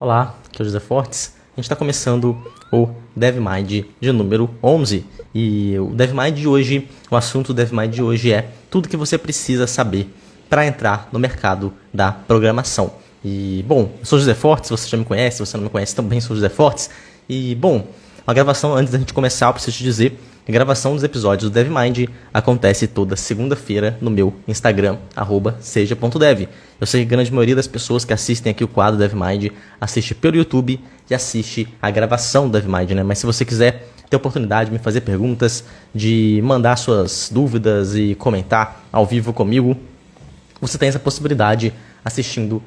Olá, aqui é o José Fortes. A gente está começando o DevMind de número 11. E o DevMind de hoje, o assunto do DevMind de hoje é tudo que você precisa saber para entrar no mercado da programação. E, bom, eu sou o José Fortes, você já me conhece, se você não me conhece também sou o José Fortes. E, bom, a gravação, antes da gente começar, eu preciso te dizer, a gravação dos episódios do DevMind acontece toda segunda-feira no meu Instagram, @seja.dev. Eu sei que a grande maioria das pessoas que assistem aqui o quadro DevMind assiste pelo YouTube e assiste a gravação do DevMind, né? Mas se você quiser ter a oportunidade de me fazer perguntas, de mandar suas dúvidas e comentar ao vivo comigo, você tem essa possibilidade assistindo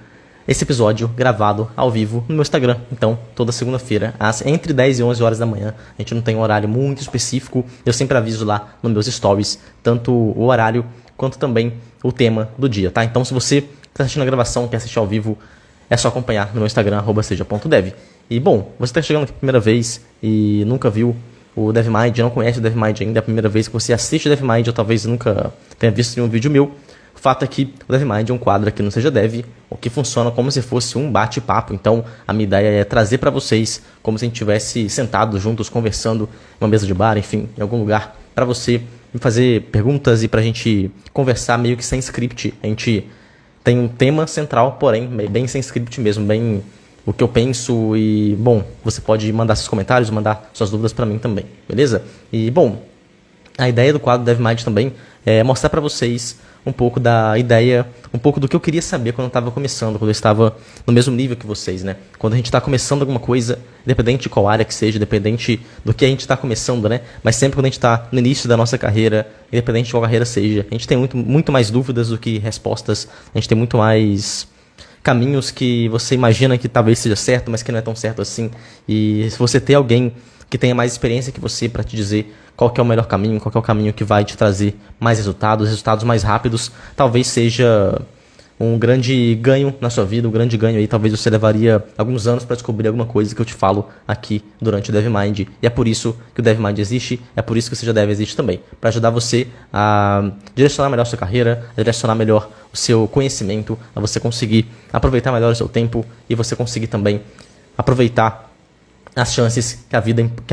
esse episódio gravado ao vivo no meu Instagram. Então, toda segunda-feira, entre 10 e 11 horas da manhã, a gente não tem um horário muito específico, eu sempre aviso lá nos meus stories, tanto o horário quanto também o tema do dia, tá? Então, se você está assistindo a gravação, quer assistir ao vivo, é só acompanhar no meu Instagram, @seja.dev. E, bom, você está chegando aqui a primeira vez e nunca viu o DevMind, não conhece o DevMind ainda, é a primeira vez que você assiste o DevMind, ou talvez nunca tenha visto nenhum vídeo meu. O fato é que o DevMind é um quadro aqui no Seja Dev, o que funciona como se fosse um bate-papo. Então, a minha ideia é trazer para vocês como se a gente estivesse sentados juntos, conversando em uma mesa de bar, enfim, em algum lugar, para você me fazer perguntas e para a gente conversar meio que sem script. A gente tem um tema central, porém, bem sem script mesmo, bem o que eu penso e, bom, você pode mandar seus comentários, mandar suas dúvidas para mim também, beleza? E, bom, a ideia do quadro DevMind também é mostrar para vocês um pouco da ideia, um pouco do que eu queria saber quando eu estava começando, quando eu estava no mesmo nível que vocês, né? Quando a gente está começando alguma coisa, independente de qual área que seja, independente do que a gente está começando, né? Mas sempre quando a gente está no início da nossa carreira, independente de qual carreira seja, a gente tem muito mais dúvidas do que respostas, a gente tem muito mais caminhos que você imagina que talvez seja certo, mas que não é tão certo assim. E se você ter alguém que tenha mais experiência que você para te dizer qual que é o melhor caminho, qual que é o caminho que vai te trazer mais resultados mais rápidos, talvez seja um grande ganho na sua vida, um grande ganho aí, talvez você levaria alguns anos para descobrir alguma coisa que eu te falo aqui durante o DevMind. E é por isso que o DevMind existe, é por isso que o Seja Dev existe também, para ajudar você a direcionar melhor a sua carreira, a direcionar melhor o seu conhecimento, a você conseguir aproveitar melhor o seu tempo e você conseguir também aproveitar as chances que a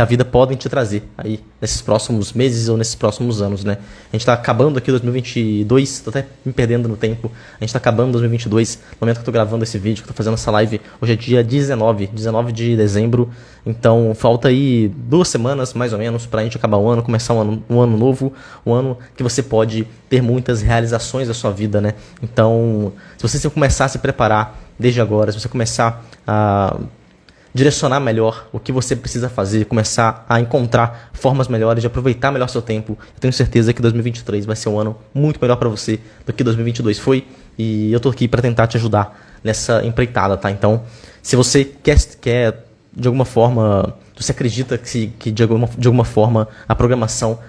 vida pode te trazer aí nesses próximos meses ou nesses próximos anos, né? A gente está acabando aqui 2022, estou até me perdendo no tempo. A gente está acabando 2022, no momento que eu estou gravando esse vídeo, que eu estou fazendo essa live. Hoje é dia 19 de dezembro. Então falta aí 2 semanas mais ou menos para a gente acabar o ano, começar um ano novo, um ano que você pode ter muitas realizações da sua vida, né? Então, se você começar a se preparar desde agora, se você começar a direcionar melhor o que você precisa fazer, começar a encontrar formas melhores de aproveitar melhor seu tempo, eu tenho certeza que 2023 vai ser um ano muito melhor para você do que 2022 foi, e eu tô aqui para tentar te ajudar nessa empreitada, tá? Então, se você quer de alguma forma, você acredita que de alguma forma a programação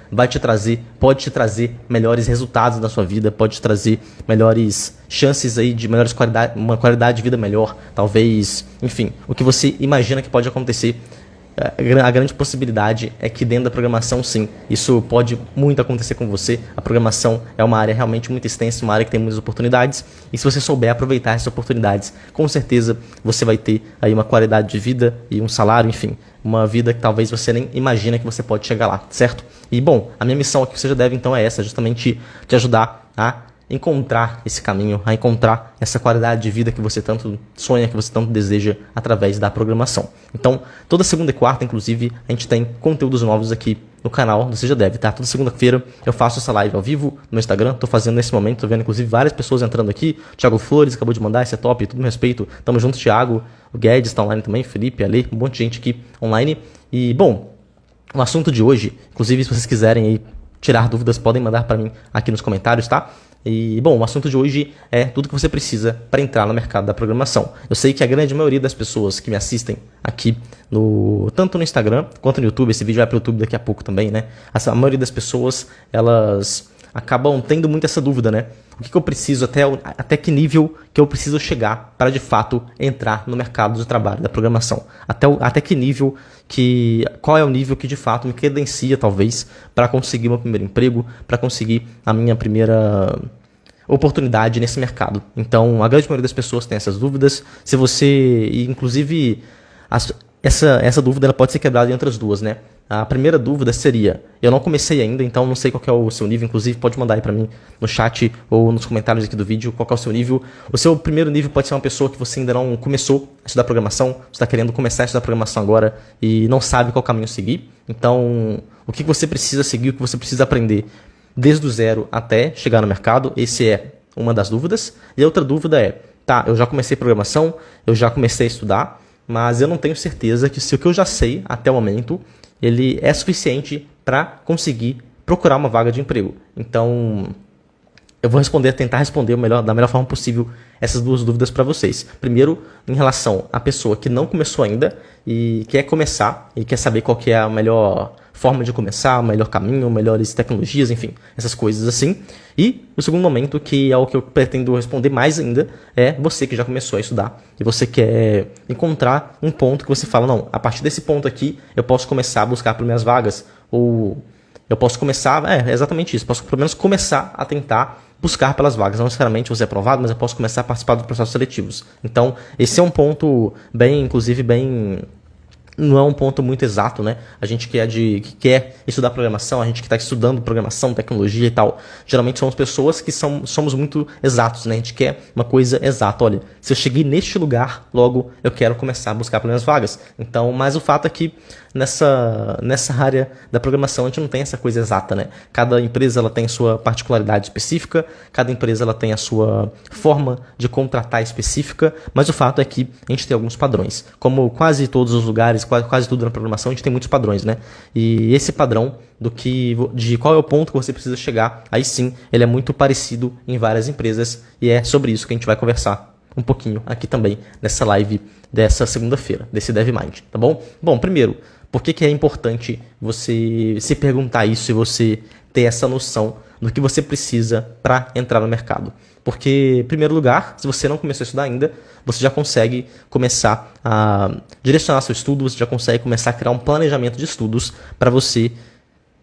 pode te trazer melhores resultados na sua vida, pode te trazer melhores chances aí de uma qualidade de vida melhor, talvez, enfim, o que você imagina que pode acontecer, a grande possibilidade é que dentro da programação, sim, isso pode muito acontecer com você. A programação é uma área realmente muito extensa, uma área que tem muitas oportunidades, e se você souber aproveitar essas oportunidades, com certeza você vai ter aí uma qualidade de vida e um salário, enfim, uma vida que talvez você nem imagina que você pode chegar lá, certo? E, bom, a minha missão aqui, Você Já Deve, então, é essa, justamente te ajudar a encontrar esse caminho, a encontrar essa qualidade de vida que você tanto sonha, que você tanto deseja através da programação. Então, toda segunda e quarta, inclusive, a gente tem conteúdos novos aqui no canal do Seja Dev, tá? Toda segunda-feira eu faço essa live ao vivo no meu Instagram, tô fazendo nesse momento, tô vendo inclusive várias pessoas entrando aqui. Thiago Flores acabou de mandar, esse é top, tudo no respeito. Tamo junto, Thiago, o Guedes tá online também, Felipe, Ale, um monte de gente aqui online. E, bom, o assunto de hoje, inclusive se vocês quiserem aí tirar dúvidas, podem mandar para mim aqui nos comentários, tá? E, bom, o assunto de hoje é tudo que você precisa para entrar no mercado da programação. Eu sei que a grande maioria das pessoas que me assistem aqui, tanto no Instagram quanto no YouTube, esse vídeo vai para o YouTube daqui a pouco também, né? A maioria das pessoas, elas acabam tendo muito essa dúvida, né? O que eu preciso, até que nível que eu preciso chegar para de fato entrar no mercado de trabalho da programação? Até que nível qual é o nível que de fato me credencia, talvez, para conseguir meu primeiro emprego, para conseguir oportunidade nesse mercado. Então, a grande maioria das pessoas tem essas dúvidas. Se você, inclusive, essa dúvida ela pode ser quebrada em outras duas, né? A primeira dúvida seria, eu não comecei ainda, então não sei qual que é o seu nível, inclusive pode mandar aí pra mim no chat ou nos comentários aqui do vídeo qual que é o seu nível. O seu primeiro nível pode ser uma pessoa que você ainda não começou a estudar programação, você está querendo começar a estudar programação agora e não sabe qual caminho seguir. Então, o que você precisa seguir, o que você precisa aprender desde o zero até chegar no mercado, esse é uma das dúvidas. E a outra dúvida é, tá, eu já comecei programação, eu já comecei a estudar, mas eu não tenho certeza que se o que eu já sei até o momento ele é suficiente para conseguir procurar uma vaga de emprego. Então, eu vou tentar responder da melhor forma possível essas duas dúvidas para vocês. Primeiro, em relação à pessoa que não começou ainda e quer começar e quer saber qual que é a melhor forma de começar, o melhor caminho, melhores tecnologias, enfim, essas coisas assim. E o segundo momento, que é o que eu pretendo responder mais ainda, é você que já começou a estudar e você quer encontrar um ponto que você fala, não, a partir desse ponto aqui eu posso começar a buscar por minhas vagas, ou eu posso começar, é exatamente isso, posso pelo menos começar a tentar buscar pelas vagas, não necessariamente você é aprovado, mas eu posso começar a participar dos processos seletivos. Então, esse é um ponto inclusive bem... Não é um ponto muito exato, né? A gente que quer estudar programação, a gente que está estudando programação, tecnologia e tal, geralmente somos pessoas que somos muito exatos, né? A gente quer uma coisa exata. Olha, se eu cheguei neste lugar, logo eu quero começar a buscar pelas vagas. Então, mas o fato é que nessa área da programação a gente não tem essa coisa exata, né? Cada empresa ela tem a sua particularidade específica, cada empresa ela tem a sua forma de contratar específica, mas o fato é que a gente tem alguns padrões. Como quase todos os lugares, quase tudo na programação, a gente tem muitos padrões, né? E esse padrão de qual é o ponto que você precisa chegar, aí sim, ele é muito parecido em várias empresas e é sobre isso que a gente vai conversar um pouquinho aqui também nessa live dessa segunda-feira, desse DevMind, tá bom? Bom, primeiro, por que é importante você se perguntar isso e você ter essa noção do que você precisa para entrar no mercado? Porque, em primeiro lugar, se você não começou a estudar ainda, você já consegue começar a direcionar seu estudo, você já consegue começar a criar um planejamento de estudos para você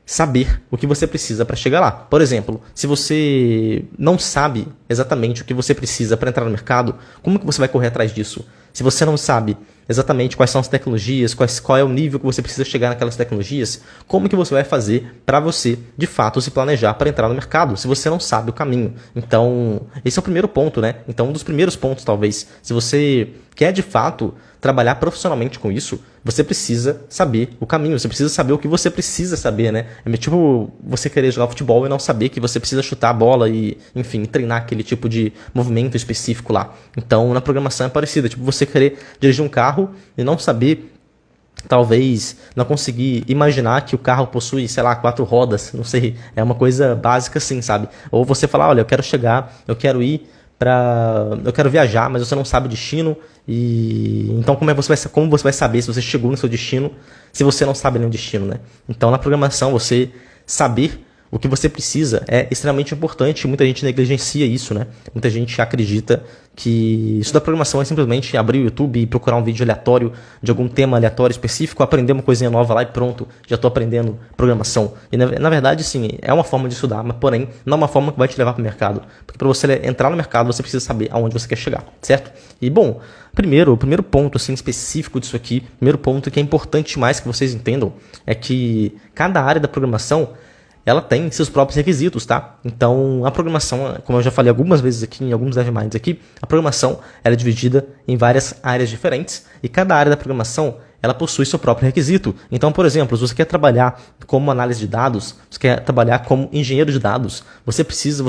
saber o que você precisa para chegar lá. Por exemplo, se você não sabe exatamente o que você precisa para entrar no mercado, como que você vai correr atrás disso? Se você não sabe exatamente quais são as tecnologias, qual é o nível que você precisa chegar naquelas tecnologias, como que você vai fazer para você, de fato, se planejar para entrar no mercado, se você não sabe o caminho? Então, esse é o primeiro ponto, né? Então, um dos primeiros pontos, talvez, se você quer, de fato, trabalhar profissionalmente com isso, você precisa saber o caminho, você precisa saber o que você precisa saber, né? É tipo você querer jogar futebol e não saber que você precisa chutar a bola e, enfim, treinar aquele tipo de movimento específico lá. Então, na programação é parecido, tipo você querer dirigir um carro e não saber, talvez não conseguir imaginar que o carro possui, sei lá, 4 rodas, não sei, é uma coisa básica assim, sabe? Ou você falar, olha, eu quero viajar, mas você não sabe o destino, e então como você vai saber se você chegou no seu destino, se você não sabe nem o destino, né? Então na programação você saber o que você precisa é extremamente importante, muita gente negligencia isso, né? Muita gente acredita que estudar programação é simplesmente abrir o YouTube e procurar um vídeo aleatório de algum tema aleatório específico, aprender uma coisinha nova lá e pronto, já estou aprendendo programação. E na verdade, sim, é uma forma de estudar, mas porém não é uma forma que vai te levar para o mercado. Porque para você entrar no mercado, você precisa saber aonde você quer chegar, certo? E bom, o primeiro ponto assim, específico disso aqui, primeiro ponto que é importante mais que vocês entendam, é que cada área da programação ela tem seus próprios requisitos, tá? Então, a programação, como eu já falei algumas vezes aqui, em alguns DevMinds aqui, a programação ela é dividida em várias áreas diferentes e cada área da programação ela possui seu próprio requisito. Então, por exemplo, se você quer trabalhar como análise de dados, você quer trabalhar como engenheiro de dados, você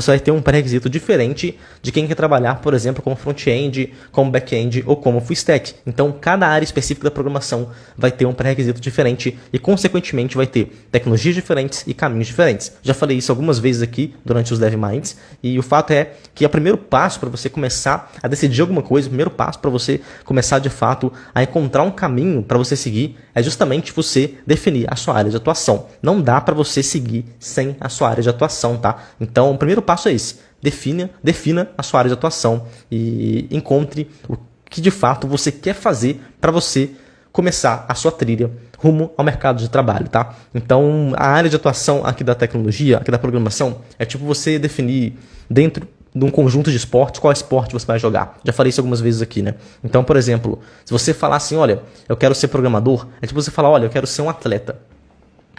vai ter um pré-requisito diferente de quem quer trabalhar, por exemplo, como front-end, como back-end ou como full stack. Então, cada área específica da programação vai ter um pré-requisito diferente e, consequentemente, vai ter tecnologias diferentes e caminhos diferentes. Já falei isso algumas vezes aqui durante os DevMinds e o fato é que o primeiro passo para você começar a decidir alguma coisa, o primeiro passo para você começar, de fato, a encontrar um caminho para você seguir é justamente você definir a sua área de atuação. Não dá para você seguir sem a sua área de atuação, tá? Então, o primeiro passo é esse. Defina a sua área de atuação e encontre o que de fato você quer fazer para você começar a sua trilha rumo ao mercado de trabalho, tá? Então, a área de atuação aqui da tecnologia, aqui da programação, é tipo você definir dentro de um conjunto de esportes, qual esporte você vai jogar. Já falei isso algumas vezes aqui, né? Então, por exemplo, se você falar assim, olha, eu quero ser programador, é tipo você falar, olha, eu quero ser um atleta.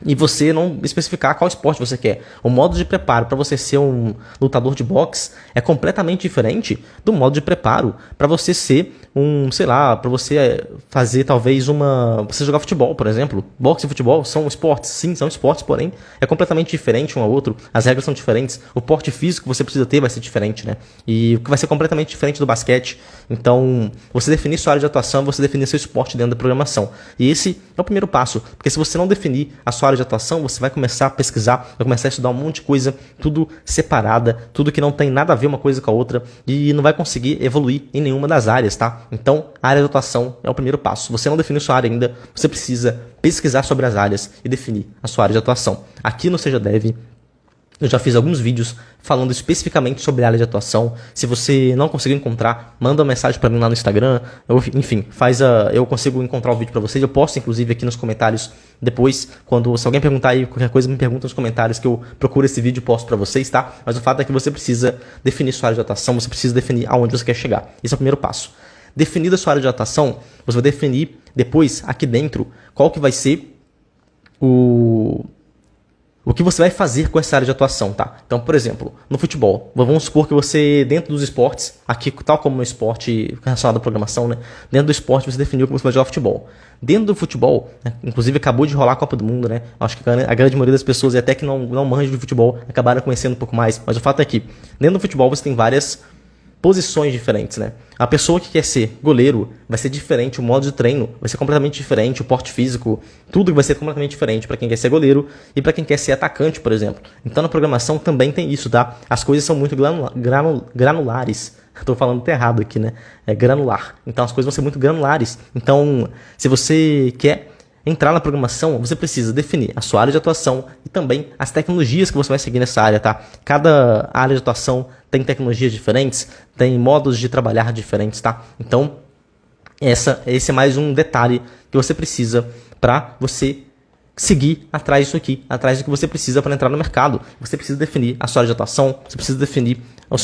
E você não especificar qual esporte você quer. O modo de preparo para você ser um lutador de boxe é completamente diferente do modo de preparo para você ser um, sei lá, para você fazer talvez você jogar futebol, por exemplo. Boxe e futebol são esportes, sim, são esportes, porém é completamente diferente um ao outro. As regras são diferentes. O porte físico que você precisa ter vai ser diferente, né? E o que vai ser completamente diferente do basquete. Então, você definir sua área de atuação, você definir seu esporte dentro da programação. E esse é o primeiro passo, porque se você não definir a sua área de atuação, você vai começar a pesquisar, vai começar a estudar um monte de coisa, tudo separada, tudo que não tem nada a ver uma coisa com a outra, e não vai conseguir evoluir em nenhuma das áreas, tá? Então, a área de atuação é o primeiro passo. Se você não definiu sua área ainda, você precisa pesquisar sobre as áreas e definir a sua área de atuação. Aqui no Seja Dev, eu já fiz alguns vídeos falando especificamente sobre a área de atuação. Se você não conseguiu encontrar, manda uma mensagem para mim lá no Instagram. Enfim, eu consigo encontrar o vídeo para vocês. Eu posto, inclusive, aqui nos comentários depois. Se alguém perguntar aí qualquer coisa, me pergunta nos comentários que eu procuro esse vídeo e posto para vocês, tá? Mas o fato é que você precisa definir sua área de atuação, você precisa definir aonde você quer chegar. Esse é o primeiro passo. Definida a sua área de atuação, você vai definir depois, aqui dentro, qual que vai ser o que você vai fazer com essa área de atuação, tá? Então, por exemplo, no futebol, vamos supor que você, dentro dos esportes, aqui tal como no esporte relacionado à programação, né? Dentro do esporte você definiu que você vai jogar futebol. Dentro do futebol, né? Inclusive acabou de rolar a Copa do Mundo, né? Acho que a grande maioria das pessoas, e até que não manjam de futebol, acabaram conhecendo um pouco mais. Mas o fato é que, dentro do futebol você tem várias posições diferentes, né? A pessoa que quer ser goleiro vai ser diferente, o modo de treino vai ser completamente diferente, o porte físico, tudo vai ser completamente diferente para quem quer ser goleiro e para quem quer ser atacante, por exemplo. Então na programação também tem isso, tá? As coisas são muito granulares. Estou falando até errado aqui, né? É granular. Então as coisas vão ser muito granulares. Então, se você quer entrar na programação, você precisa definir a sua área de atuação e também as tecnologias que você vai seguir nessa área, tá? Cada área de atuação tem tecnologias diferentes, tem modos de trabalhar diferentes, tá? Então, esse é mais um detalhe que você precisa para você seguir atrás disso aqui, atrás do que você precisa para entrar no mercado. Você precisa definir a sua área de atuação, você precisa definir as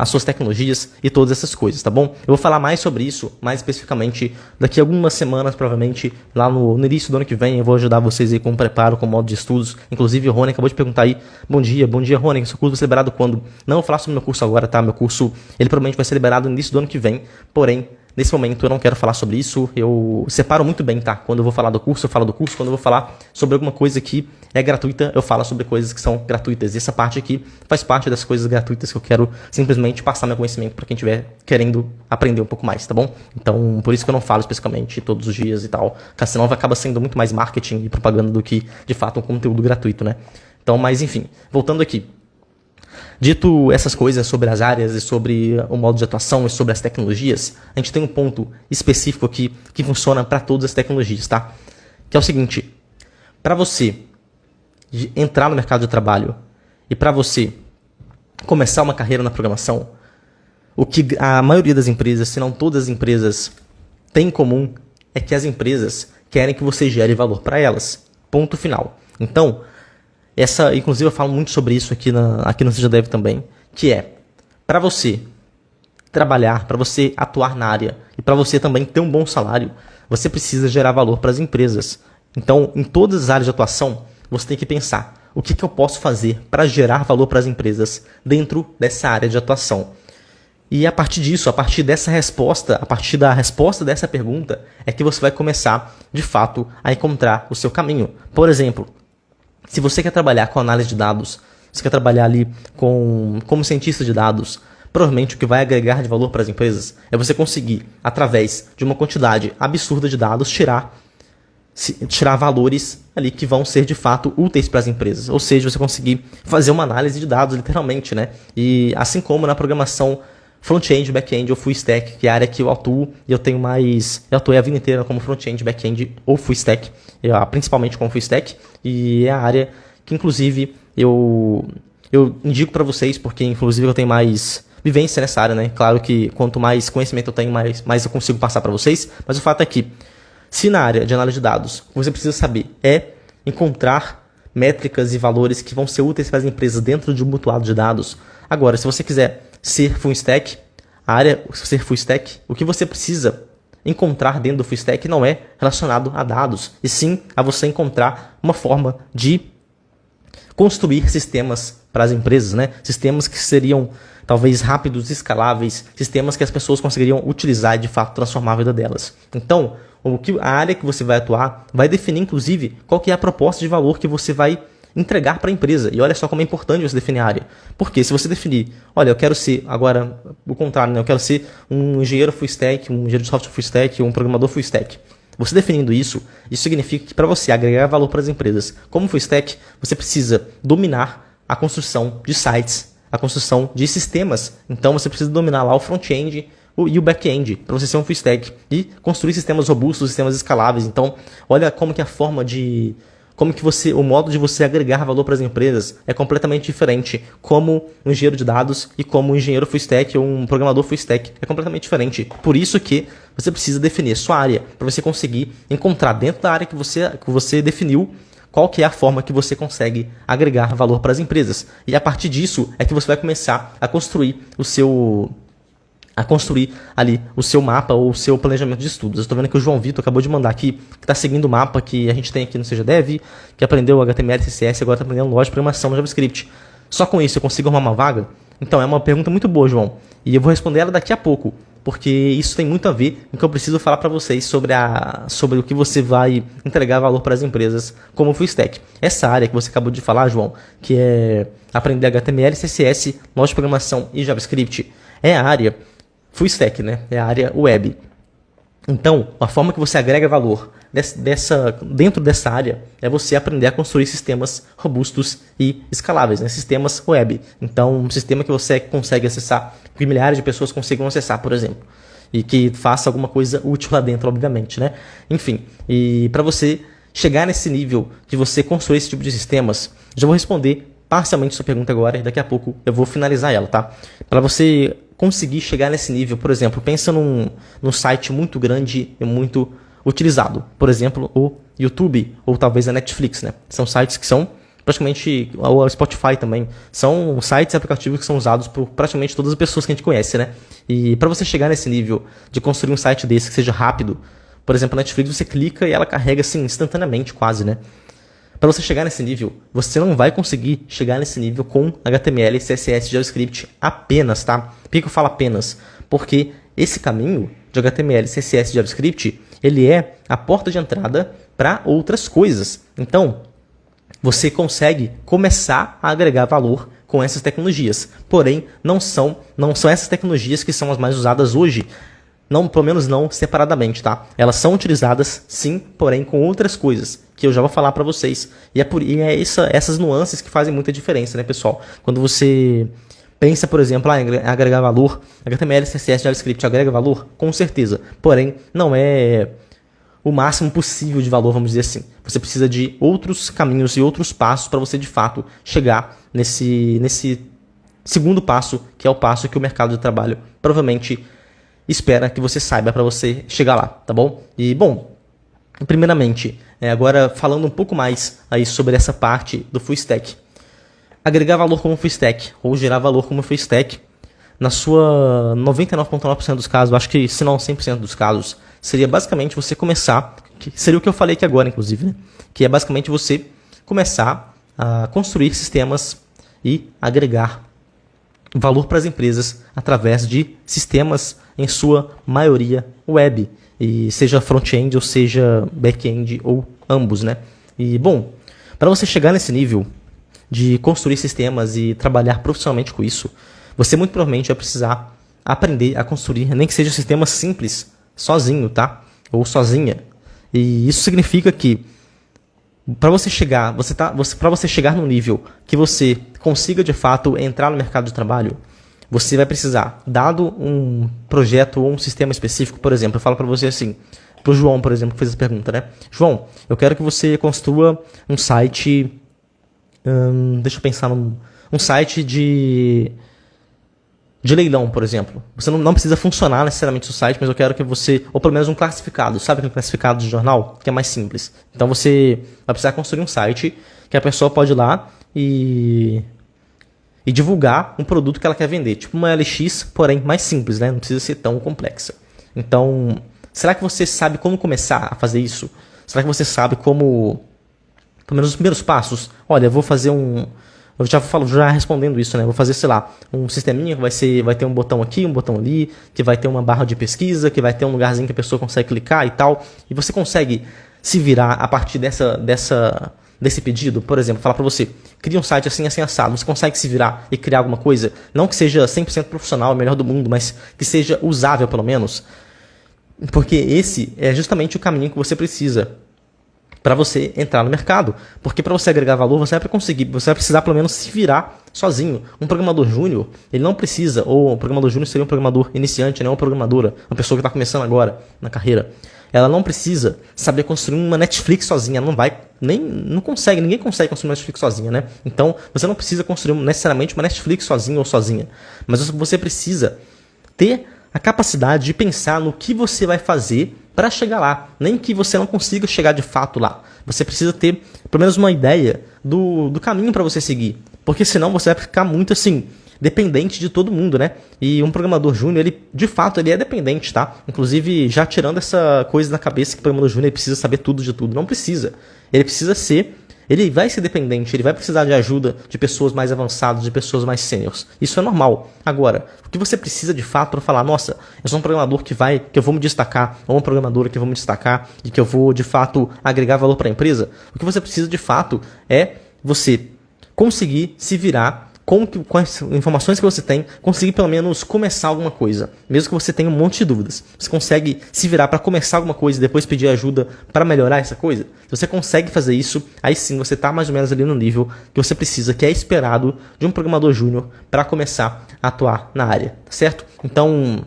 suas tecnologias e todas essas coisas, tá bom? Eu vou falar mais sobre isso, mais especificamente, daqui a algumas semanas, provavelmente, lá no início do ano que vem, eu vou ajudar vocês aí com o preparo, com o modo de estudos. Inclusive, o Rony acabou de perguntar aí, bom dia, Rony, seu curso vai ser liberado quando? Não vou falar sobre meu curso agora, tá? Meu curso, ele provavelmente vai ser liberado no início do ano que vem, porém, nesse momento eu não quero falar sobre isso, eu separo muito bem, tá? Quando eu vou falar do curso, eu falo do curso. Quando eu vou falar sobre alguma coisa que é gratuita, eu falo sobre coisas que são gratuitas. E essa parte aqui faz parte das coisas gratuitas que eu quero simplesmente passar meu conhecimento para quem estiver querendo aprender um pouco mais, tá bom? Então, por isso que eu não falo especificamente todos os dias e tal, porque senão acaba sendo muito mais marketing e propaganda do que, de fato, um conteúdo gratuito, né? Então, mas enfim, voltando aqui. Dito essas coisas sobre as áreas e sobre o modo de atuação e sobre as tecnologias, a gente tem um ponto específico aqui que funciona para todas as tecnologias, tá? Que é o seguinte, para você entrar no mercado de trabalho e para você começar uma carreira na programação, o que a maioria das empresas, se não todas as empresas, tem em comum é que as empresas querem que você gere valor para elas. Ponto final. Então, inclusive eu falo muito sobre isso aqui no Seja Dev também, que é, para você trabalhar, para você atuar na área e para você também ter um bom salário, você precisa gerar valor para as empresas. Então, em todas as áreas de atuação, você tem que pensar, o que eu posso fazer para gerar valor para as empresas dentro dessa área de atuação? E a partir disso, a partir dessa resposta, a partir da resposta dessa pergunta, é que você vai começar, de fato, a encontrar o seu caminho. Por exemplo, se você quer trabalhar com análise de dados, você quer trabalhar ali como cientista de dados, provavelmente o que vai agregar de valor para as empresas é você conseguir, através de uma quantidade absurda de dados, tirar valores ali que vão ser de fato úteis para as empresas. Ou seja, você conseguir fazer uma análise de dados, literalmente, né? E assim como na programação front-end, back-end ou full stack, que é a área que eu atuo, e eu atuei a vida inteira como front-end, back-end ou full stack, principalmente como full stack, e é a área que inclusive eu indico para vocês, porque inclusive eu tenho mais vivência nessa área, né? Claro que quanto mais conhecimento eu tenho, mais eu consigo passar para vocês, mas o fato é que, se na área de análise de dados, o que você precisa saber é encontrar métricas e valores que vão ser úteis para as empresas dentro de um mutuado de dados. Agora, se você quiser ser full stack, a área ser full stack, o que você precisa encontrar dentro do full stack não é relacionado a dados, e sim a você encontrar uma forma de construir sistemas para as empresas, né? Sistemas que seriam talvez rápidos, escaláveis, sistemas que as pessoas conseguiriam utilizar e de fato transformar a vida delas. Então, a área que você vai atuar vai definir inclusive qual que é a proposta de valor que você vai entregar para a empresa. E olha só como é importante você definir a área. Porque se você definir, olha, eu quero ser, agora o contrário, né? Eu quero ser um engenheiro full stack, um engenheiro de software full stack, um programador full stack. Você definindo isso significa que para você agregar valor para as empresas como full stack, você precisa dominar a construção de sites, a construção de sistemas. Então você precisa dominar lá o front-end e o back-end para você ser um full stack e construir sistemas robustos, sistemas escaláveis. Então, olha como que o modo de você agregar valor para as empresas é completamente diferente. Como um engenheiro de dados e como um engenheiro full stack ou um programador full stack é completamente diferente. Por isso que você precisa definir a sua área para você conseguir encontrar dentro da área que você definiu qual que é a forma que você consegue agregar valor para as empresas. E a partir disso é que você vai começar a construir ali o seu mapa ou o seu planejamento de estudos. Eu estou vendo que o João Vitor acabou de mandar aqui que está seguindo o mapa que a gente tem aqui no Seja Dev, que aprendeu HTML, CSS, agora está aprendendo lógica de programação no JavaScript. Só com isso eu consigo arrumar uma vaga? Então é uma pergunta muito boa, João. E eu vou responder ela daqui a pouco, porque isso tem muito a ver com o que eu preciso falar para vocês sobre o que você vai entregar valor para as empresas como full stack. Essa área que você acabou de falar, João, que é aprender HTML, CSS, lógica de programação e JavaScript, é a área full stack, né? É a área web. Então, a forma que você agrega valor dentro dessa área é você aprender a construir sistemas robustos e escaláveis, né? Sistemas web. Então, um sistema que você consegue acessar, que milhares de pessoas consigam acessar, por exemplo. E que faça alguma coisa útil lá dentro, obviamente, né? Enfim, e para você chegar nesse nível de você construir esse tipo de sistemas, já vou responder parcialmente sua pergunta agora e daqui a pouco eu vou finalizar ela, tá? Para você conseguir chegar nesse nível, por exemplo, pensa num site muito grande e muito utilizado. Por exemplo, o YouTube ou talvez a Netflix, né? São sites que são praticamente, ou o Spotify também, são sites e aplicativos que são usados por praticamente todas as pessoas que a gente conhece, né? E para você chegar nesse nível de construir um site desse que seja rápido, por exemplo, a Netflix você clica e ela carrega assim instantaneamente quase, né? Para você chegar nesse nível, você não vai conseguir chegar nesse nível com HTML, CSS, JavaScript apenas, tá? Por que eu falo apenas? Porque esse caminho de HTML, CSS e JavaScript, ele é a porta de entrada para outras coisas. Então, você consegue começar a agregar valor com essas tecnologias. Porém, não são essas tecnologias que são as mais usadas hoje. Não, pelo menos não separadamente, tá? Elas são utilizadas, sim, porém com outras coisas, que eu já vou falar para vocês. E é essas nuances que fazem muita diferença, né, pessoal? Quando você pensa, por exemplo, em agregar valor, HTML, CSS, JavaScript agrega valor? Com certeza. Porém, não é o máximo possível de valor, vamos dizer assim. Você precisa de outros caminhos e outros passos para você, de fato, chegar nesse segundo passo, que é o passo que o mercado de trabalho provavelmente espera que você saiba para você chegar lá, tá bom? E, bom, primeiramente, agora falando um pouco mais aí sobre essa parte do full stack. Agregar valor como full stack, ou gerar valor como full stack, na sua 99,9% dos casos, acho que se não 100% dos casos, seria basicamente você começar, que seria o que eu falei aqui agora, inclusive, né? Que é basicamente você começar a construir sistemas e agregar valor para as empresas através de sistemas, em sua maioria, web, e seja front-end ou seja back-end ou ambos, né? E, bom, para você chegar nesse nível de construir sistemas e trabalhar profissionalmente com isso, você muito provavelmente vai precisar aprender a construir, nem que seja sistemas simples, sozinho, tá? Ou sozinha. E isso significa que para você chegar, para você chegar num nível que você consiga de fato entrar no mercado de trabalho, você vai precisar, dado um projeto ou um sistema específico, por exemplo, eu falo para você assim, para o João, por exemplo, que fez essa pergunta, né? João, eu quero que você construa um site, deixa eu pensar um site de leilão, por exemplo. Você não precisa funcionar necessariamente o site, mas eu quero que você, ou pelo menos um classificado, sabe aquele classificado de jornal? Que é mais simples. Então você vai precisar construir um site que a pessoa pode ir lá e e divulgar um produto que ela quer vender. Tipo uma LX, porém mais simples, né? Não precisa ser tão complexa. Então, será que você sabe como começar a fazer isso? Será que você sabe como, pelo menos os primeiros passos? Olha, eu vou fazer eu já falo, já respondendo isso, né? Vou fazer, sei lá, um sisteminha que vai ter um botão aqui, um botão ali, que vai ter uma barra de pesquisa, que vai ter um lugarzinho que a pessoa consegue clicar e tal. E você consegue se virar a partir desse pedido. Por exemplo, falar para você, cria um site assim, assim, assado. Você consegue se virar e criar alguma coisa? Não que seja 100% profissional, o melhor do mundo, mas que seja usável pelo menos. Porque esse é justamente o caminho que você precisa para você entrar no mercado. Porque para você agregar valor, você vai precisar pelo menos se virar sozinho. Um programador júnior, ele não precisa, ou um programador júnior seria um programador iniciante, não uma programadora, uma pessoa que está começando agora na carreira. Ela não precisa saber construir uma Netflix sozinha, ela ninguém consegue construir uma Netflix sozinha, né? Então, você não precisa construir necessariamente uma Netflix sozinho ou sozinha, mas você precisa ter a capacidade de pensar no que você vai fazer para chegar lá, nem que você não consiga chegar de fato lá. Você precisa ter pelo menos uma ideia do caminho para você seguir, porque senão você vai ficar muito assim, dependente de todo mundo, né? E um programador júnior, ele de fato ele é dependente, tá? Inclusive, já tirando essa coisa da cabeça que o programador júnior precisa saber tudo de tudo, não precisa. Ele vai ser dependente, ele vai precisar de ajuda de pessoas mais avançadas, de pessoas mais sêniores. Isso é normal. Agora, o que você precisa de fato para falar, nossa, eu sou um programador que eu vou me destacar, ou uma programadora que eu vou me destacar, e que eu vou de fato agregar valor para a empresa, o que você precisa de fato é você conseguir se virar com as informações que você tem, conseguir pelo menos começar alguma coisa, mesmo que você tenha um monte de dúvidas. Você consegue se virar para começar alguma coisa e depois pedir ajuda para melhorar essa coisa? Se você consegue fazer isso, aí sim você está mais ou menos ali no nível que você precisa, que é esperado de um programador júnior para começar a atuar na área, certo? Então,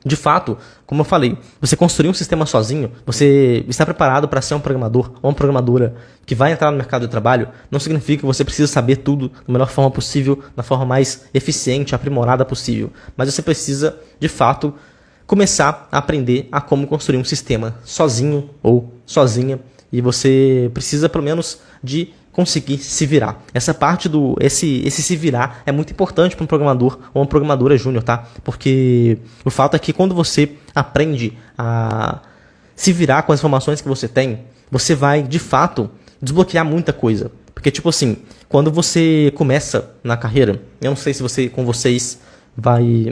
de fato, como eu falei, você construir um sistema sozinho, você está preparado para ser um programador ou uma programadora que vai entrar no mercado de trabalho, não significa que você precisa saber tudo da melhor forma possível, da forma mais eficiente, aprimorada possível. Mas você precisa, de fato, começar a aprender a como construir um sistema sozinho ou sozinha. E você precisa, pelo menos, de conseguir se virar. Essa parte esse se virar é muito importante para um programador ou uma programadora júnior, tá? Porque o fato é que quando você aprende a se virar com as informações que você tem, você vai, de fato, desbloquear muita coisa. Porque, tipo assim, quando você começa na carreira, eu não sei se com vocês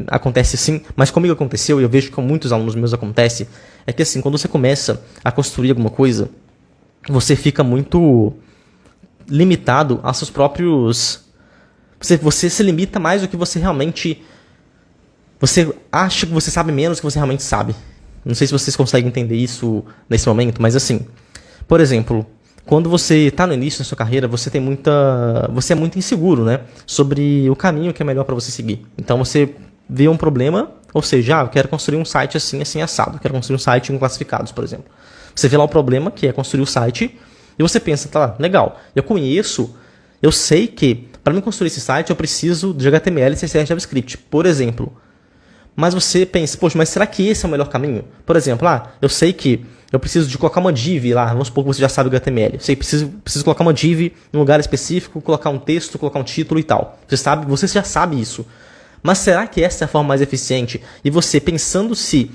acontece assim, mas comigo aconteceu, e eu vejo que com muitos alunos meus acontece, é que assim, quando você começa a construir alguma coisa, você fica muito limitado aos seus próprios... Você se limita mais do que você realmente... Você acha que você sabe menos do que você realmente sabe. Não sei se vocês conseguem entender isso nesse momento, mas assim... Por exemplo, quando você está no início da sua carreira, você é muito inseguro, né? Sobre o caminho que é melhor para você seguir. Então você vê um problema, ou seja, eu quero construir um site assim, assim, assado. Eu quero construir um site com classificados, por exemplo. Você vê lá o problema, que é construir o site... E você pensa, tá, legal, eu sei que para mim construir esse site eu preciso de HTML, CSS e JavaScript, por exemplo. Mas você pensa, poxa, mas será que esse é o melhor caminho? Por exemplo, eu sei que eu preciso de colocar uma div lá, vamos supor que você já sabe o HTML. Eu sei que preciso colocar uma div em um lugar específico, colocar um texto, colocar um título e tal. Você já sabe isso. Mas será que essa é a forma mais eficiente? E você pensando se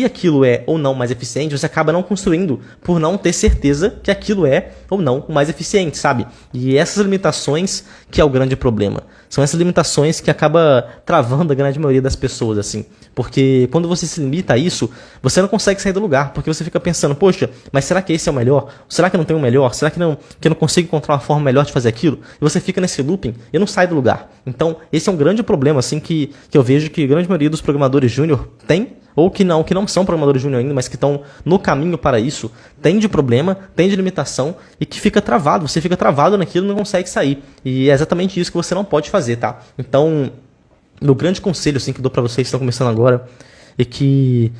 aquilo é ou não mais eficiente, você acaba não construindo por não ter certeza que aquilo é ou não o mais eficiente, sabe? E essas limitações que é o grande problema. São essas limitações que acaba travando a grande maioria das pessoas, assim. Porque quando você se limita a isso, você não consegue sair do lugar, porque você fica pensando, poxa, mas será que esse é o melhor? Será que não tem o melhor? Será que eu não consigo encontrar uma forma melhor de fazer aquilo? E você fica nesse looping e não sai do lugar. Então, esse é um grande problema, assim, que eu vejo que a grande maioria dos programadores júnior tem, ou que não são programadores júnior ainda, mas que estão no caminho para isso, tem de problema, tem de limitação e que fica travado. Você fica travado naquilo e não consegue sair. E é exatamente isso que você não pode fazer, tá? Então, meu grande conselho assim, que eu dou para vocês que estão começando agora e que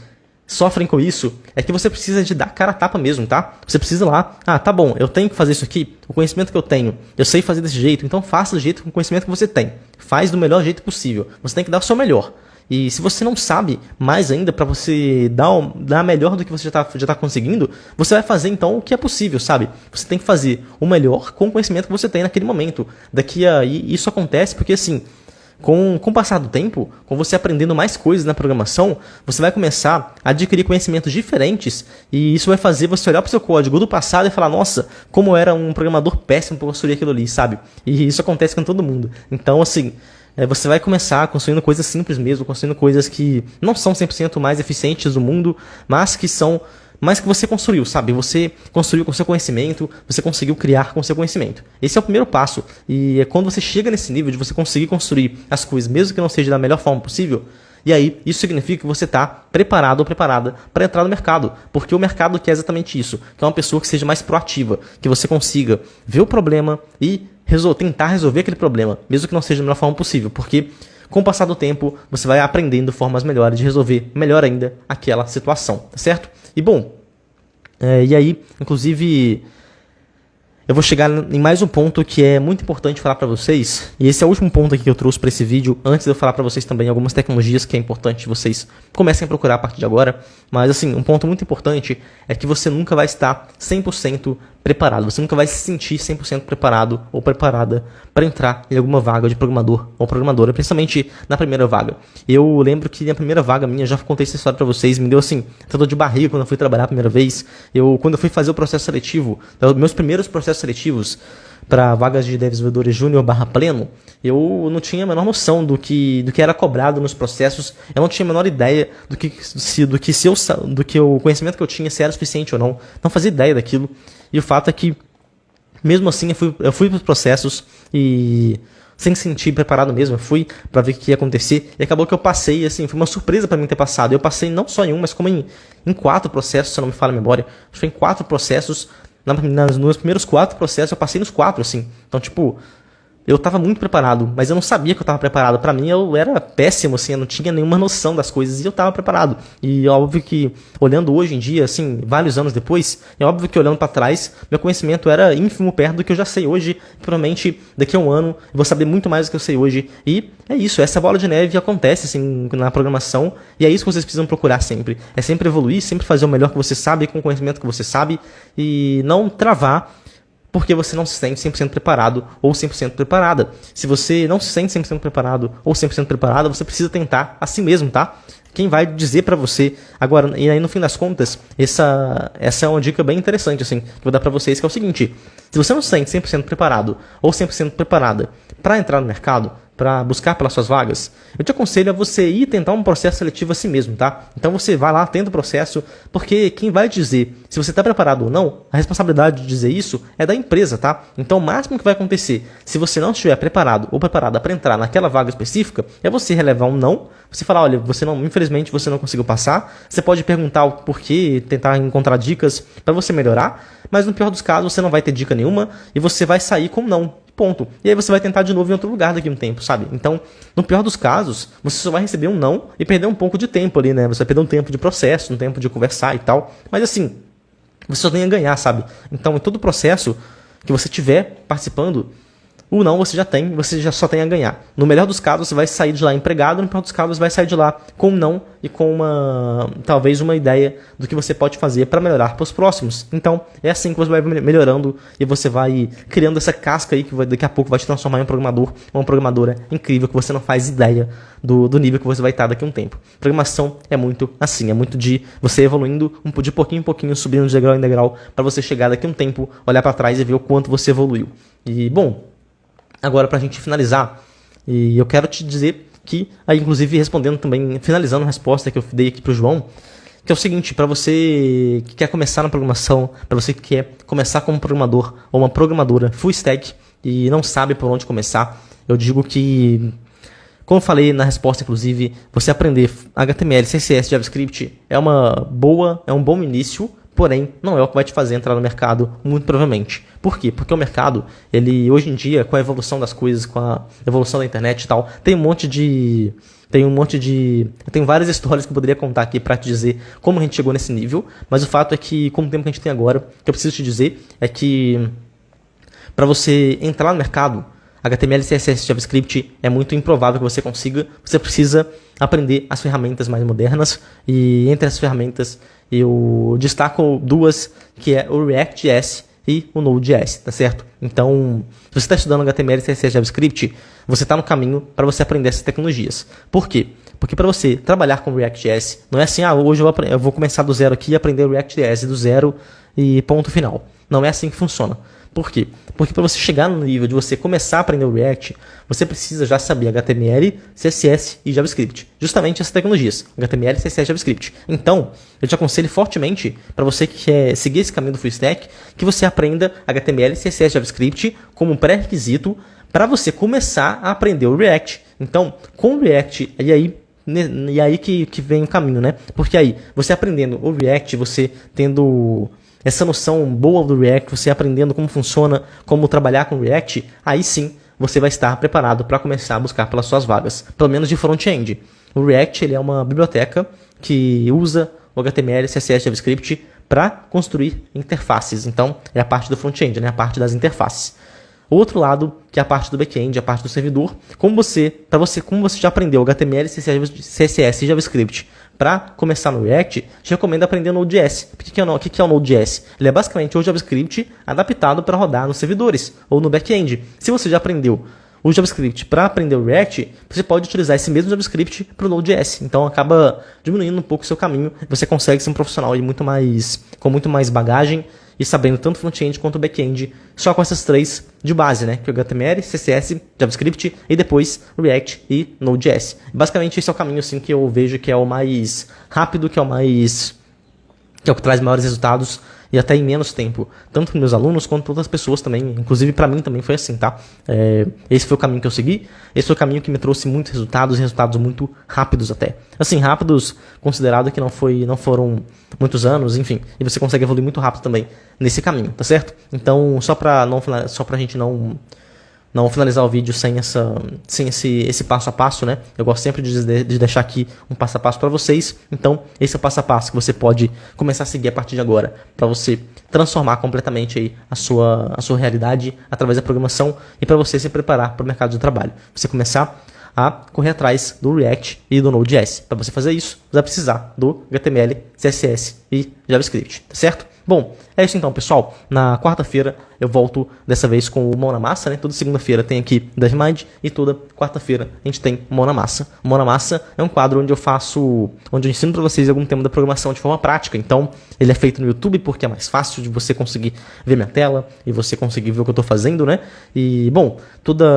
sofrem com isso, é que você precisa de dar cara a tapa mesmo, tá? Você precisa lá, tá bom, eu tenho que fazer isso aqui, o conhecimento que eu tenho, eu sei fazer desse jeito, então faça do jeito com o conhecimento que você tem. Faz do melhor jeito possível. Você tem que dar o seu melhor. E se você não sabe mais ainda, para você dar melhor do que você já tá conseguindo, você vai fazer então o que é possível, sabe? Você tem que fazer o melhor com o conhecimento que você tem naquele momento. E isso acontece porque assim, com o passar do tempo, com você aprendendo mais coisas na programação, você vai começar a adquirir conhecimentos diferentes e isso vai fazer você olhar para o seu código do passado e falar, nossa, como eu era um programador péssimo para construir aquilo ali, sabe? E isso acontece com todo mundo. Então, assim, você vai começar construindo coisas simples mesmo, construindo coisas que não são 100% mais eficientes do mundo, mas que você construiu, sabe? Você construiu com seu conhecimento, você conseguiu criar com seu conhecimento. Esse é o primeiro passo. E é quando você chega nesse nível de você conseguir construir as coisas, mesmo que não seja da melhor forma possível, e aí isso significa que você está preparado ou preparada para entrar no mercado. Porque o mercado quer exatamente isso, que é uma pessoa que seja mais proativa, que você consiga ver o problema e tentar resolver aquele problema, mesmo que não seja da melhor forma possível. Porque com o passar do tempo, você vai aprendendo formas melhores de resolver melhor ainda aquela situação, tá certo? E bom, e aí, inclusive, eu vou chegar em mais um ponto que é muito importante falar para vocês, e esse é o último ponto aqui que eu trouxe para esse vídeo, antes de eu falar para vocês também algumas tecnologias que é importante vocês comecem a procurar a partir de agora, mas assim, um ponto muito importante é que você nunca vai estar 100% preparado, você nunca vai se sentir 100% preparado ou preparada para entrar em alguma vaga de programador ou programadora, principalmente na primeira vaga. Eu lembro que na primeira vaga minha, já contei essa história para vocês, me deu assim, dor de barriga quando eu fui trabalhar a primeira vez. Quando eu fui fazer o processo seletivo, meus primeiros processos seletivos para vagas de desenvolvedor júnior / pleno, eu não tinha a menor noção do que era cobrado nos processos, eu não tinha a menor ideia do que o conhecimento que eu tinha, se era suficiente ou não, não fazia ideia daquilo. E o fato é que, mesmo assim, eu fui para os processos e sem se sentir preparado mesmo, eu fui para ver o que ia acontecer e acabou que eu passei, assim, foi uma surpresa para mim ter passado. Eu passei não só em um, mas como em 4 processos, se eu não me falha a memória. Acho que foi em 4 processos, nos primeiros 4 processos eu passei nos 4, assim. Então, tipo, eu estava muito preparado, mas eu não sabia que eu estava preparado. Para mim, eu era péssimo, assim, eu não tinha nenhuma noção das coisas e eu estava preparado. E é óbvio que, olhando hoje em dia, assim, vários anos depois, é óbvio que olhando para trás, meu conhecimento era ínfimo perto do que eu já sei hoje. Provavelmente, daqui a um ano, eu vou saber muito mais do que eu sei hoje. E é isso, essa bola de neve acontece, assim, na programação. E é isso que vocês precisam procurar sempre. É sempre evoluir, sempre fazer o melhor que você sabe, com o conhecimento que você sabe. E não travar porque você não se sente 100% preparado ou 100% preparada. Se você não se sente 100% preparado ou 100% preparada, você precisa tentar a si mesmo, tá? Quem vai dizer pra você agora, e aí no fim das contas, essa é uma dica bem interessante, assim, que eu vou dar pra vocês, que é o seguinte: se você não se sente 100% preparado ou 100% preparada para entrar no mercado, para buscar pelas suas vagas, eu te aconselho a você ir tentar um processo seletivo assim mesmo, tá? Então você vai lá, tenta o processo, porque quem vai dizer se você está preparado ou não, a responsabilidade de dizer isso é da empresa, tá? Então o máximo que vai acontecer, se você não estiver preparado ou preparada para entrar naquela vaga específica, é você relevar um não, você falar, olha, infelizmente você não conseguiu passar, você pode perguntar o porquê, tentar encontrar dicas para você melhorar, mas no pior dos casos você não vai ter dica nenhuma e você vai sair com não. Ponto. E aí você vai tentar de novo em outro lugar daqui a um tempo, sabe? Então, no pior dos casos, você só vai receber um não e perder um pouco de tempo ali, né? Você vai perder um tempo de processo, um tempo de conversar e tal. Mas assim, você só tem a ganhar, sabe? Então, em todo processo que você tiver participando, o não você já tem, você já só tem a ganhar. No melhor dos casos, você vai sair de lá empregado, no pior dos casos, você vai sair de lá com um não e com talvez uma ideia do que você pode fazer para melhorar para os próximos. Então, é assim que você vai melhorando e você vai criando essa casca aí que daqui a pouco vai te transformar em um programador ou uma programadora incrível que você não faz ideia do nível que você vai estar daqui a um tempo. Programação é muito assim, é muito de você evoluindo de pouquinho em pouquinho, subindo de degrau em degrau, para você chegar daqui a um tempo, olhar para trás e ver o quanto você evoluiu. E, bom, agora, para a gente finalizar, e eu quero te dizer que, aí, inclusive respondendo também, finalizando a resposta que eu dei aqui para o João, que é o seguinte: para você que quer começar na programação, para você que quer começar como programador ou uma programadora full stack e não sabe por onde começar, eu digo que, como eu falei na resposta, inclusive, você aprender HTML, CSS, JavaScript é um bom início. Porém, não é o que vai te fazer entrar no mercado, muito provavelmente. Por quê? Porque o mercado, ele hoje em dia, com a evolução das coisas, com a evolução da internet e tal, tem várias histórias que eu poderia contar aqui para te dizer como a gente chegou nesse nível, mas o fato é que, com o tempo que a gente tem agora, o que eu preciso te dizer é que para você entrar no mercado, HTML, CSS, JavaScript é muito improvável que você consiga. Você precisa aprender as ferramentas mais modernas. E entre as ferramentas eu destaco duas, que é o React.js e o Node.js, tá certo? Então, se você está estudando HTML, CSS, JavaScript, você está no caminho para você aprender essas tecnologias. Por quê? Porque para você trabalhar com React.js, não é assim, hoje eu vou começar do zero aqui e aprender o React.js do zero e ponto final. Não é assim que funciona. Por quê? Porque para você chegar no nível de você começar a aprender o React, você precisa já saber HTML, CSS e JavaScript. Justamente essas tecnologias, HTML, CSS e JavaScript. Então, eu te aconselho fortemente, para você que quer seguir esse caminho do Full Stack, que você aprenda HTML, CSS e JavaScript como pré-requisito para você começar a aprender o React. Então, com o React, e aí que vem o caminho, né? Porque aí, você aprendendo o React, você tendo essa noção boa do React, você aprendendo como funciona, como trabalhar com o React, aí sim você vai estar preparado para começar a buscar pelas suas vagas, pelo menos de front-end. O React ele é uma biblioteca que usa o HTML, CSS, JavaScript para construir interfaces. Então, é a parte do front-end, né? A parte das interfaces. O outro lado, que é a parte do back-end, a parte do servidor, como você já aprendeu HTML, CSS e JavaScript para começar no React, te recomendo aprender Node.js. O que é o Node.js? Ele é basicamente o JavaScript adaptado para rodar nos servidores ou no back-end. Se você já aprendeu o JavaScript para aprender o React, você pode utilizar esse mesmo JavaScript para o Node.js. Então acaba diminuindo um pouco o seu caminho. Você consegue ser um profissional com muito mais bagagem e sabendo tanto front-end quanto back-end, só com essas três de base, né? Que é o HTML, CSS, JavaScript e depois React e Node.js. Basicamente esse é o caminho assim, que eu vejo que é o mais rápido, que é o que traz maiores resultados e até em menos tempo, tanto para meus alunos quanto para outras pessoas também, inclusive para mim também foi assim, tá? Esse foi o caminho que eu segui, esse foi o caminho que me trouxe muitos resultados muito rápidos até. Assim, rápidos, considerado que não foram muitos anos, enfim, e você consegue evoluir muito rápido também nesse caminho, tá certo? Então, só pra gente não finalizar o vídeo sem esse passo a passo, né? Eu gosto sempre de deixar aqui um passo a passo para vocês. Então, esse é o passo a passo que você pode começar a seguir a partir de agora, para você transformar completamente aí a sua realidade através da programação e para você se preparar para o mercado de trabalho. Você começar a correr atrás do React e do Node.js. Para você fazer isso, você vai precisar do HTML, CSS e JavaScript, tá certo? Bom, é isso então, pessoal. Na quarta-feira eu volto dessa vez com o Mão na Massa, né? Toda segunda-feira tem aqui DevMind e toda quarta-feira a gente tem Mão na Massa. O Mão na Massa é um quadro onde eu ensino para vocês algum tema da programação de forma prática. Então, ele é feito no YouTube porque é mais fácil de você conseguir ver minha tela e você conseguir ver o que eu estou fazendo, né? E, bom,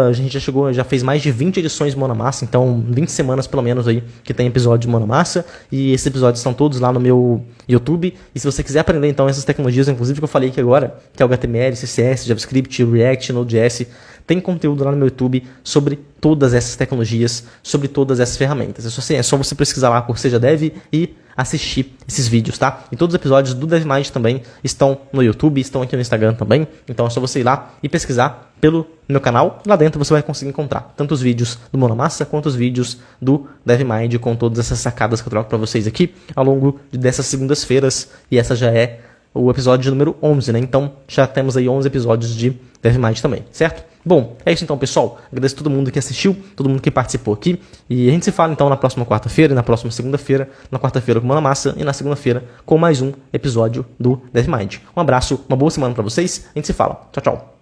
a gente já fez mais de 20 edições de Mão na Massa, então 20 semanas pelo menos aí que tem episódio de Mão na Massa. E esses episódios estão todos lá no meu YouTube. E se você quiser aprender então essas tecnologias, inclusive que eu falei aqui agora, que é o HTML, CSS, JavaScript, React, Node.js, tem conteúdo lá no meu YouTube sobre todas essas tecnologias, sobre todas essas ferramentas. É só você pesquisar lá por Seja Dev e assistir esses vídeos, tá? E todos os episódios do DevMind também estão no YouTube, estão aqui no Instagram também. Então é só você ir lá e pesquisar pelo meu canal. Lá dentro você vai conseguir encontrar tanto os vídeos do Mão na Massa quanto os vídeos do DevMind com todas essas sacadas que eu troco para vocês aqui ao longo dessas segundas-feiras. E essa já é o episódio número 11, né? Então já temos aí 11 episódios de DevMind também, certo? Bom, é isso então, pessoal. Agradeço a todo mundo que assistiu, todo mundo que participou aqui. E a gente se fala então na próxima quarta-feira e na próxima segunda-feira. Na quarta-feira com Mão na Massa e na segunda-feira com mais um episódio do DevMind. Um abraço, uma boa semana para vocês. A gente se fala. Tchau, tchau.